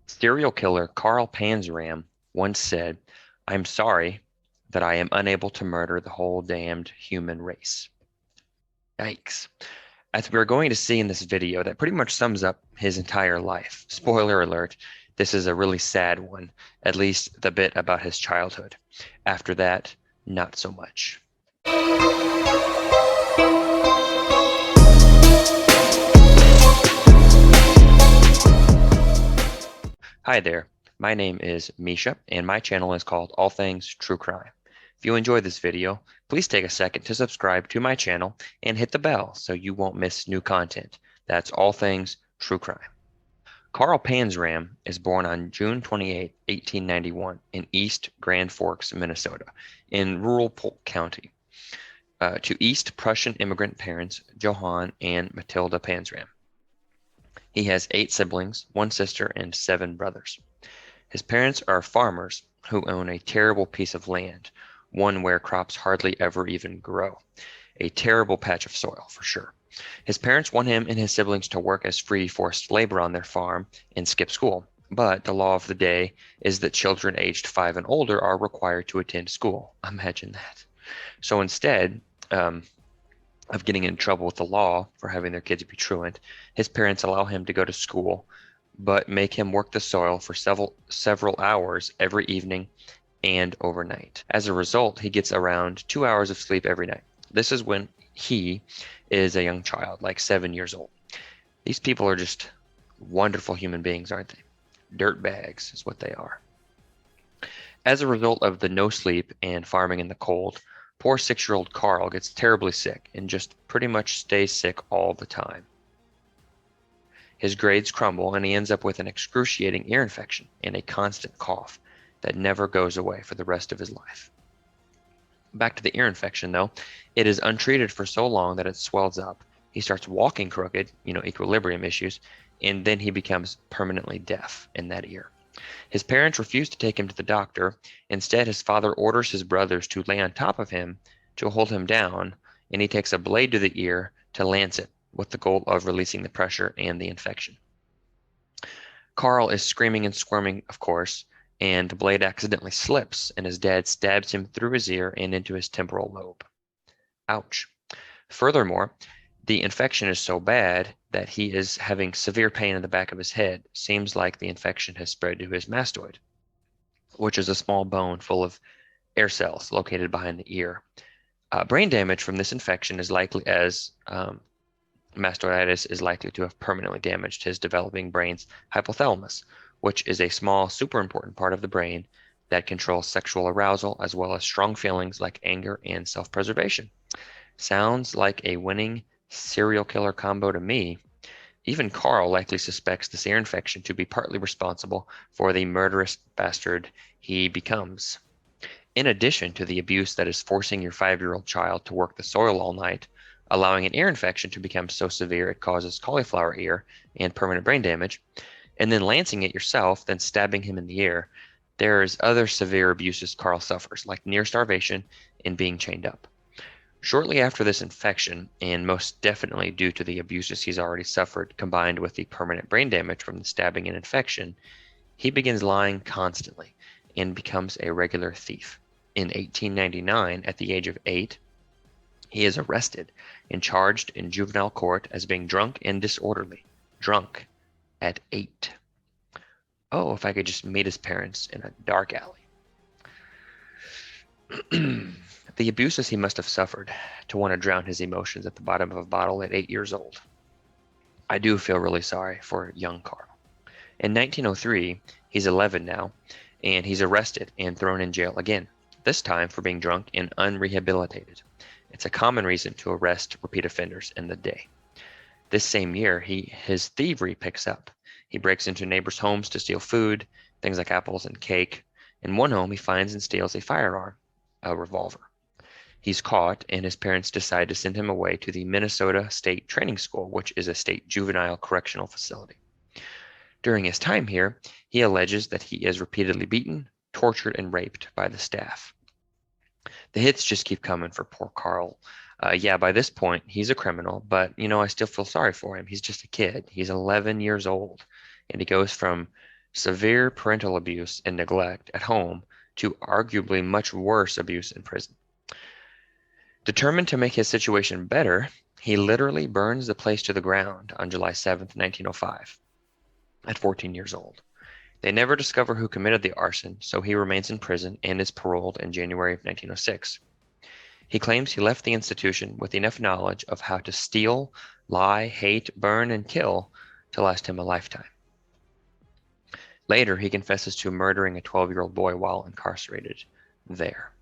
Serial killer Carl Panzram once said, "I'm sorry that I am unable to murder the whole damned human race." Yikes. As we're going to see in this video, that pretty much sums up his entire life. Spoiler alert, this is a really sad one, at least the bit about his childhood. After that, not so much. Hi there, my name is Misha, and my channel is called All Things True Crime. If you enjoyed this video, please take a second to subscribe to my channel and hit the bell so you won't miss new content. That's All Things True Crime. Carl Panzram is born on June 28, 1891, in East Grand Forks, Minnesota, in rural Polk County, to East Prussian immigrant parents Johann and Matilda Panzram. He has 8 siblings, 1 sister, and 7 brothers. His parents are farmers who own a terrible piece of land, one where crops hardly ever even grow. A terrible patch of soil, for sure. His parents want him and his siblings to work as free forced labor on their farm and skip school. But the law of the day is that children aged 5 and older are required to attend school. Imagine that. So instead of getting in trouble with the law for having their kids be truant, his parents allow him to go to school, but make him work the soil for several hours every evening and overnight. As a result, he gets around 2 hours of sleep every night. This is when he is a young child, like 7 years old. These people are just wonderful human beings, aren't they? Dirt bags is what they are. As a result of the no sleep and farming in the cold, poor 6-year-old Carl gets terribly sick and just pretty much stays sick all the time. His grades crumble and he ends up with an excruciating ear infection and a constant cough that never goes away for the rest of his life. Back to the ear infection, though, it is untreated for so long that it swells up. He starts walking crooked, equilibrium issues, and then he becomes permanently deaf in that ear. His parents refuse to take him to the doctor. Instead, his father orders his brothers to lay on top of him to hold him down, and he takes a blade to the ear to lance it with the goal of releasing the pressure and the infection. Carl is screaming and squirming, of course, and the blade accidentally slips, and his dad stabs him through his ear and into his temporal lobe. Ouch. Furthermore, the infection is so bad that he is having severe pain in the back of his head. Seems like the infection has spread to his mastoid, which is a small bone full of air cells located behind the ear. Brain damage from this infection is likely, as mastoiditis is likely to have permanently damaged his developing brain's hypothalamus, which is a small, super important part of the brain that controls sexual arousal as well as strong feelings like anger and self-preservation. Sounds like a winning serial killer combo to me. Even Carl likely suspects this ear infection to be partly responsible for the murderous bastard he becomes. In addition to the abuse that is forcing your 5-year-old child to work the soil all night, allowing an ear infection to become so severe it causes cauliflower ear and permanent brain damage, and then lancing it yourself, then stabbing him in the ear, there's other severe abuses Carl suffers, like near starvation and being chained up. Shortly after this infection, and most definitely due to the abuses he's already suffered, combined with the permanent brain damage from the stabbing and infection, he begins lying constantly and becomes a regular thief. In 1899, at the age of 8, he is arrested and charged in juvenile court as being drunk and disorderly. Drunk at 8. Oh, if I could just meet his parents in a dark alley. The abuses he must have suffered to want to drown his emotions at the bottom of a bottle at 8 years old. I do feel really sorry for young Carl. In 1903, he's 11 now, and he's arrested and thrown in jail again, this time for being drunk and unrehabilitated. It's a common reason to arrest repeat offenders in the day. This same year, his thievery picks up. He breaks into neighbors' homes to steal food, things like apples and cake. In one home, he finds and steals a firearm, a revolver. He's caught, and his parents decide to send him away to the Minnesota State Training School, which is a state juvenile correctional facility. During his time here, he alleges that he is repeatedly beaten, tortured, and raped by the staff. The hits just keep coming for poor Carl. Yeah, by this point, he's a criminal, but, I still feel sorry for him. He's just a kid. He's 11 years old, and he goes from severe parental abuse and neglect at home to arguably much worse abuse in prison. Determined to make his situation better, he literally burns the place to the ground on July 7th, 1905, at 14 years old. They never discover who committed the arson, so he remains in prison and is paroled in January of 1906. He claims he left the institution with enough knowledge of how to steal, lie, hate, burn, and kill to last him a lifetime. Later, he confesses to murdering a 12-year-old boy while incarcerated there.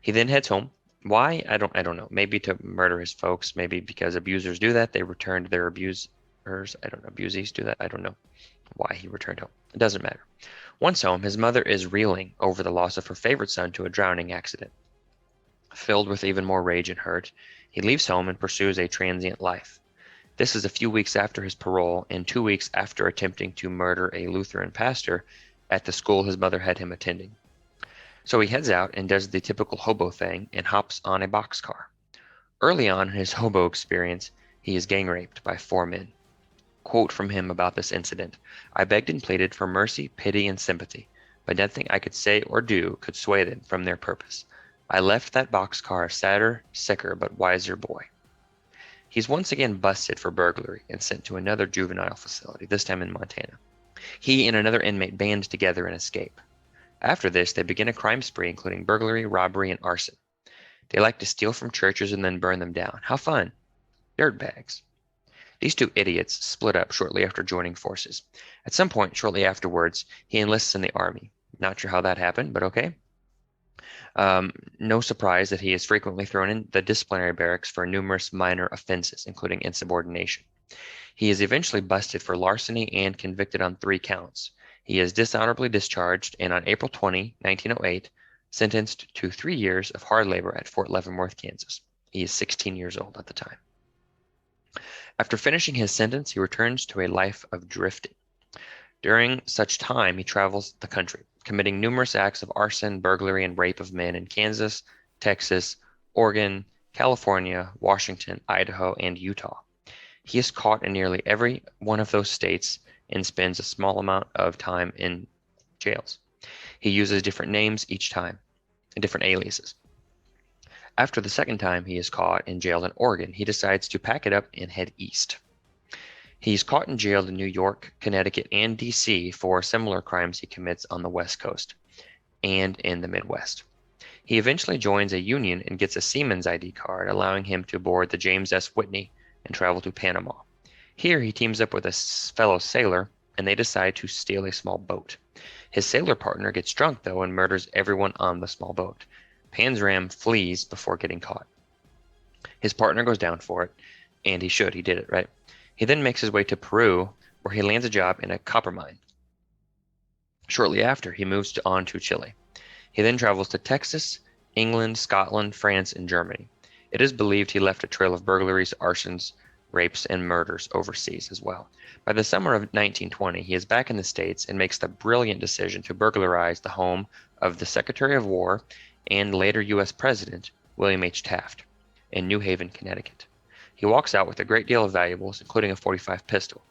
He then heads home. Why? I don't know. Maybe to murder his folks. Maybe because abusers do that. They return to their abusers. I don't know. Abusees do that. I don't know why he returned home. It doesn't matter. Once home, his mother is reeling over the loss of her favorite son to a drowning accident. Filled with even more rage and hurt, he leaves home and pursues a transient life. This is a few weeks after his parole and 2 weeks after attempting to murder a Lutheran pastor at the school his mother had him attending. So he heads out and does the typical hobo thing and hops on a boxcar. Early on in his hobo experience, he is gang raped by 4 men. Quote from him about this incident: "I begged and pleaded for mercy, pity, and sympathy, but nothing I could say or do could sway them from their purpose. I left that boxcar a sadder, sicker, but wiser boy." He's once again busted for burglary and sent to another juvenile facility, this time in Montana. He and another inmate band together and escape. After this, they begin a crime spree including burglary, robbery, and arson. They like to steal from churches and then burn them down. How fun! Dirtbags. These two idiots split up shortly after joining forces. At some point shortly afterwards, he enlists in the army. Not sure how that happened, but okay. No surprise that he is frequently thrown in the disciplinary barracks for numerous minor offenses, including insubordination. He is eventually busted for larceny and convicted on 3 counts. He is dishonorably discharged and on April 20, 1908, sentenced to 3 years of hard labor at Fort Leavenworth, Kansas. He is 16 years old at the time. After finishing his sentence, he returns to a life of drifting. During such time, he travels the country, committing numerous acts of arson, burglary, and rape of men in Kansas, Texas, Oregon, California, Washington, Idaho, and Utah. He is caught in nearly every one of those states and spends a small amount of time in jails. He uses different names each time and different aliases. After the second time he is caught and jailed in Oregon, he decides to pack it up and head east. He's caught and jailed in New York, Connecticut, and D.C. for similar crimes he commits on the West Coast and in the Midwest. He eventually joins a union and gets a seaman's ID card, allowing him to board the James S. Whitney and travel to Panama. Here he teams up with a fellow sailor, and they decide to steal a small boat. His sailor partner gets drunk, though, and murders everyone on the small boat. Panzram flees before getting caught. His partner goes down for it, and he should. He did it, right? He then makes his way to Peru, where he lands a job in a copper mine. Shortly after, he moves on to Chile. He then travels to Texas, England, Scotland, France, and Germany. It is believed he left a trail of burglaries, arsons, rapes, and murders overseas as well. By the summer of 1920, he is back in the States and makes the brilliant decision to burglarize the home of the Secretary of War and later U.S. President William H. Taft in New Haven, Connecticut. He walks out with a great deal of valuables, including a .45 pistol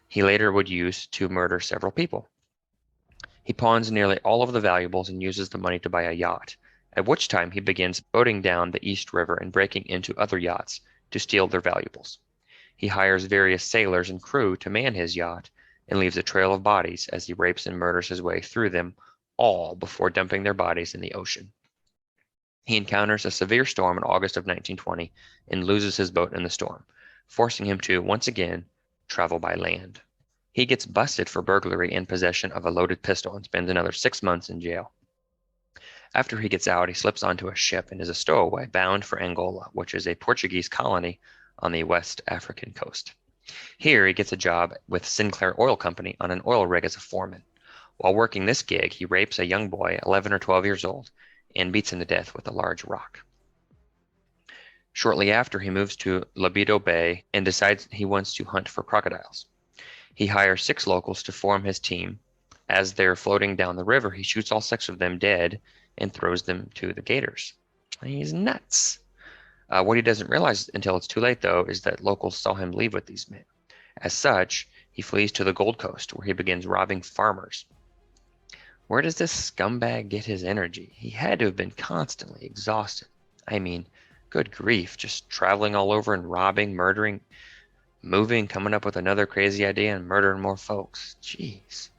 he later would use to murder several people. He pawns nearly all of the valuables and uses the money to buy a yacht, at which time he begins boating down the East River and breaking into other yachts to steal their valuables. He hires various sailors and crew to man his yacht and leaves a trail of bodies as he rapes and murders his way through them all before dumping their bodies in the ocean. He encounters a severe storm in August of 1920 and loses his boat in the storm, forcing him to, once again, travel by land. He gets busted for burglary and possession of a loaded pistol and spends another 6 months in jail. After he gets out, he slips onto a ship and is a stowaway bound for Angola, which is a Portuguese colony on the West African coast. Here, he gets a job with Sinclair Oil Company on an oil rig as a foreman. While working this gig, he rapes a young boy, 11 or 12 years old, and beats him to death with a large rock. Shortly after, he moves to Libido Bay and decides he wants to hunt for crocodiles. He hires 6 locals to form his team. As they're floating down the river, he shoots all 6 of them dead and throws them to the gators. He's nuts. What he doesn't realize until it's too late, though, is that locals saw him leave with these men. As such, He flees to the Gold Coast, where he begins robbing farmers. Where does this scumbag get his energy? He had to have been constantly exhausted. I mean, good grief, just traveling all over and robbing, murdering, moving, coming up with another crazy idea and murdering more folks. Jeez.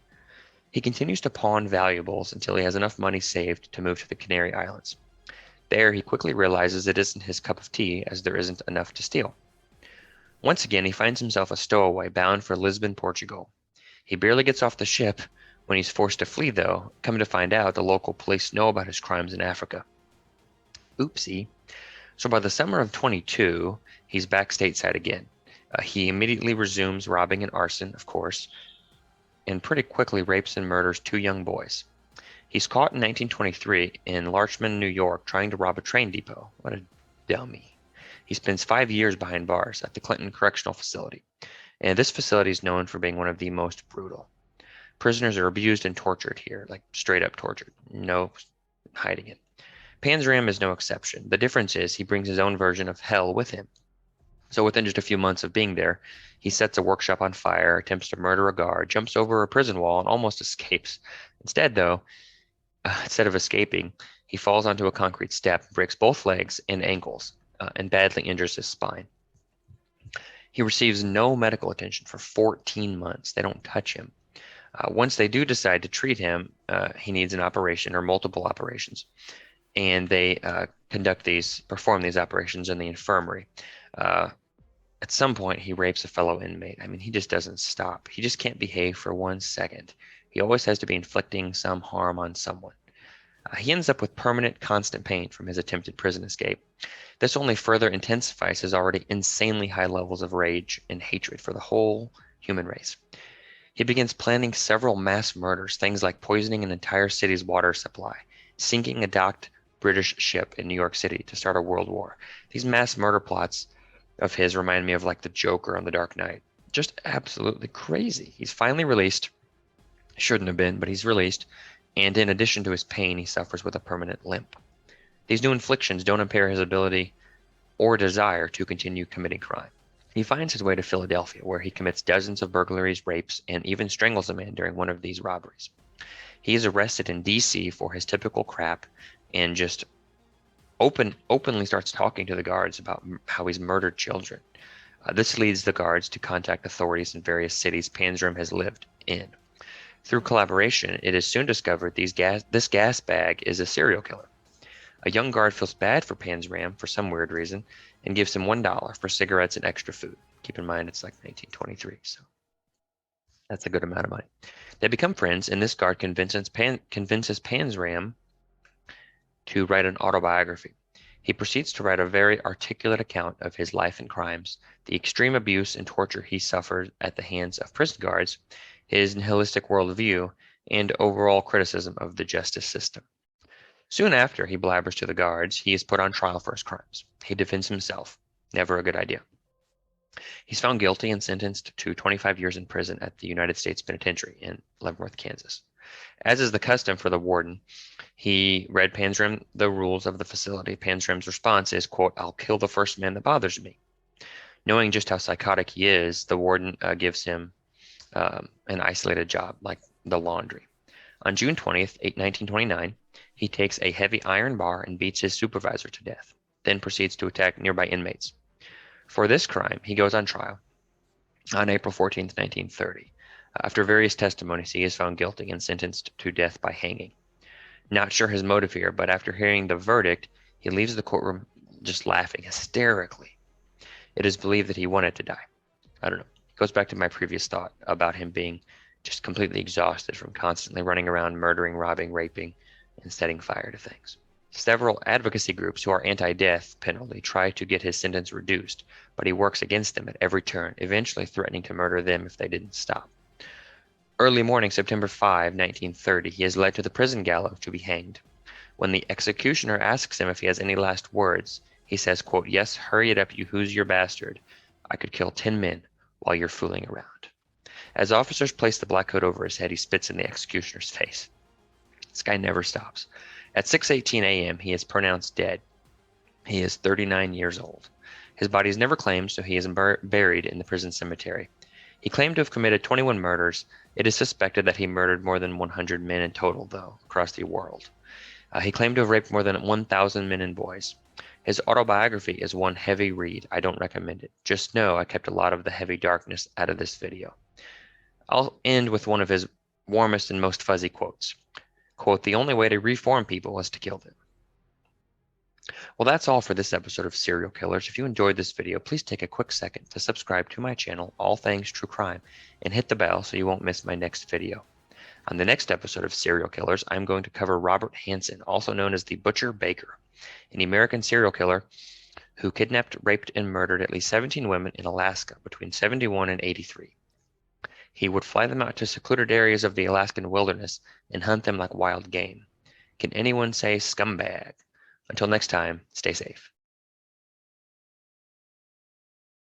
He continues to pawn valuables until he has enough money saved to move to the Canary Islands. There, he quickly realizes it isn't his cup of tea, as there isn't enough to steal. Once again, he finds himself a stowaway bound for Lisbon, Portugal. He barely gets off the ship when he's forced to flee, though. Come to find out, the local police know about his crimes in Africa. Oopsie. So by the summer of 22, he's back stateside again. He immediately resumes robbing and arson, of course, and pretty quickly rapes and murders 2 young boys. He's caught in 1923 in Larchmont, New York, trying to rob a train depot. What a dummy. He spends 5 years behind bars at the Clinton Correctional Facility, and this facility is known for being one of the most brutal. Prisoners are abused and tortured here, like straight up tortured. No hiding it. Panzram is no exception. The difference is he brings his own version of hell with him. So within just a few months of being there, he sets a workshop on fire, attempts to murder a guard, jumps over a prison wall, and almost escapes. Instead, though, instead of escaping, he falls onto a concrete step, breaks both legs and ankles, and badly injures his spine. He receives no medical attention for 14 months. They don't touch him. Once they do decide to treat him, he needs an operation or multiple operations, and they perform these operations in the infirmary. At some point, he rapes a fellow inmate. I mean, he just doesn't stop. He just can't behave for 1 second. He always has to be inflicting some harm on someone. He ends up with permanent, constant pain from his attempted prison escape. This only further intensifies his already insanely high levels of rage and hatred for the whole human race. He begins planning several mass murders, things like poisoning an entire city's water supply, sinking a docked British ship in New York City to start a world war. These mass murder plots of his remind me of like the Joker on The Dark Knight. Just absolutely crazy. He's finally released. Shouldn't have been, but he's released. And in addition to his pain, he suffers with a permanent limp. These new inflictions don't impair his ability or desire to continue committing crime. He finds his way to Philadelphia, where he commits dozens of burglaries, rapes, and even strangles a man during one of these robberies. He is arrested in D.C. for his typical crap and just openly starts talking to the guards about how he's murdered children. This leads the guards to contact authorities in various cities Panzram has lived in. Through collaboration, it is soon discovered this gas bag is a serial killer. A young guard feels bad for Panzram for some weird reason and gives him $1 for cigarettes and extra food. Keep in mind it's like 1923, so that's a good amount of money. They become friends, and this guard convinces Panzram to write an autobiography. He proceeds to write a very articulate account of his life and crimes, the extreme abuse and torture he suffered at the hands of prison guards, his nihilistic worldview, and overall criticism of the justice system. Soon after he blabbers to the guards, he is put on trial for his crimes. He defends himself. Never a good idea. He's found guilty and sentenced to 25 years in prison at the United States Penitentiary in Leavenworth, Kansas. As is the custom for the warden, he read Panzram the rules of the facility. Panzram's response is, quote, "I'll kill the first man that bothers me." Knowing just how psychotic he is, the warden gives him an isolated job, like the laundry. On June 20th, 1929, he takes a heavy iron bar and beats his supervisor to death, then proceeds to attack nearby inmates. For this crime, he goes on trial on April 14th, 1930. After various testimonies, he is found guilty and sentenced to death by hanging. Not sure his motive here, but after hearing the verdict, he leaves the courtroom just laughing hysterically. It is believed that he wanted to die. I don't know. It goes back to my previous thought about him being just completely exhausted from constantly running around, murdering, robbing, raping, and setting fire to things. Several advocacy groups who are anti-death penalty try to get his sentence reduced, but he works against them at every turn, eventually threatening to murder them if they didn't stop. Early morning, September 5, 1930, he is led to the prison gallows to be hanged. When the executioner asks him if he has any last words, he says, quote, "Yes, hurry it up, you Hoosier bastard. I could kill 10 men while you're fooling around." As officers place the black coat over his head, he spits in the executioner's face. This guy never stops. At 6:18 a.m., he is pronounced dead. He is 39 years old. His body is never claimed, so he is buried in the prison cemetery. He claimed to have committed 21 murders. It is suspected that he murdered more than 100 men in total, though, across the world. He claimed to have raped more than 1,000 men and boys. His autobiography is one heavy read. I don't recommend it. Just know I kept a lot of the heavy darkness out of this video. I'll end with one of his warmest and most fuzzy quotes. Quote, "The only way to reform people is to kill them." Well, that's all for this episode of Serial Killers. If you enjoyed this video, please take a quick second to subscribe to my channel, All Things True Crime, and hit the bell so you won't miss my next video. On the next episode of Serial Killers, I'm going to cover Robert Hansen, also known as the Butcher Baker, an American serial killer who kidnapped, raped, and murdered at least 17 women in Alaska between 71 and 83. He would fly them out to secluded areas of the Alaskan wilderness and hunt them like wild game. Can anyone say scumbag? Until next time, stay safe.